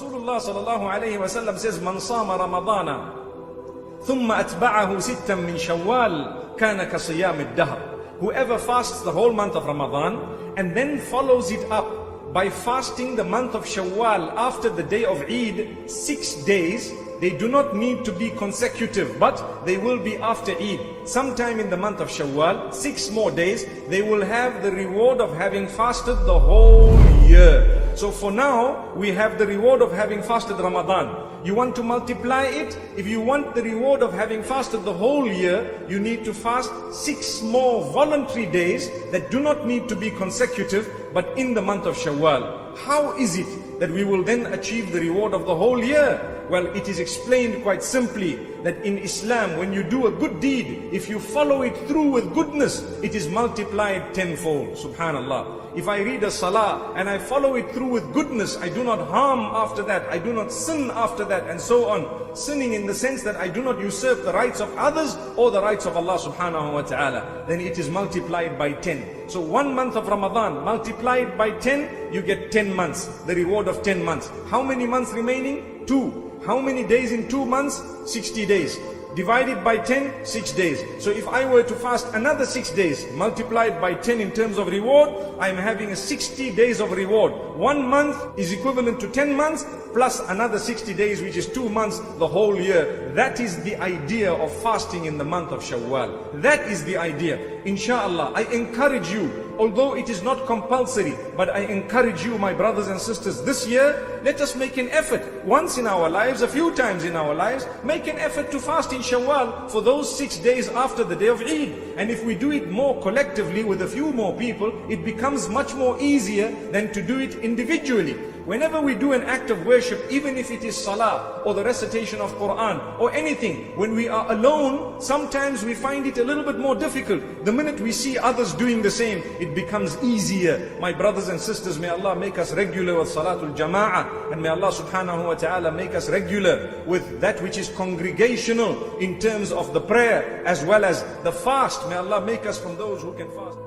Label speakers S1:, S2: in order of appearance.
S1: Rasulullah sallallahu alayhi wa sallam says, Man sama Ramadana, thumma atba'ahu sittan min Shawwal, kana ka siyam ad-dahr. Whoever fasts the whole month of Ramadan and then follows it up by fasting the month of Shawwal after the day of Eid, 6 days, they do not need to be consecutive, but they will be after Eid. Sometime in the month of Shawwal, 6 more days, they will have the reward of having fasted the whole year. So for now, we have the reward of having fasted Ramadan. You want to multiply it? If you want the reward of having fasted the whole year, you need to fast 6 more voluntary days that do not need to be consecutive, but in the month of Shawwal. How is it that we will then achieve the reward of the whole year? Well, it is explained quite simply that in Islam, when you do a good deed, if you follow it through with goodness, it is multiplied tenfold. Subhanallah. If I read a salah and I follow it through with goodness, I do not harm after that, I do not sin after that, and so on. Sinning in the sense that I do not usurp the rights of others or the rights of Allah subhanahu wa ta'ala, then it is multiplied by 10. So 1 month of Ramadan multiplied by 10, you get 10 months, the reward of 10 months. How many months remaining? 2. How many days in 2 months? 60 days. Divided by 10, 6 days. So if I were to fast another 6 days, multiplied by 10 in terms of reward, I am having a 60 days of reward. 1 month is equivalent to 10 months, plus another 60 days, which is 2 months, the whole year. That is the idea of fasting in the month of Shawwal. That is the idea. Inshallah, I encourage you, although it is not compulsory, but I encourage you, my brothers and sisters, this year, let us make an effort. Once in our lives, a few times in our lives, make an effort to fast in Shawwal for those 6 days after the day of Eid. And if we do it more collectively with a few more people, it becomes much more easier than to do it individually. Whenever we do an act of worship, even if it is salah or the recitation of Quran or anything, when we are alone, sometimes we find it a little bit more difficult. The minute we see others doing the same, it becomes easier. My brothers and sisters, may Allah make us regular with Salatul Jama'ah, and may Allah subhanahu wa ta'ala make us regular with that which is congregational in terms of the prayer as well as the fast. May Allah make us from those who can fast.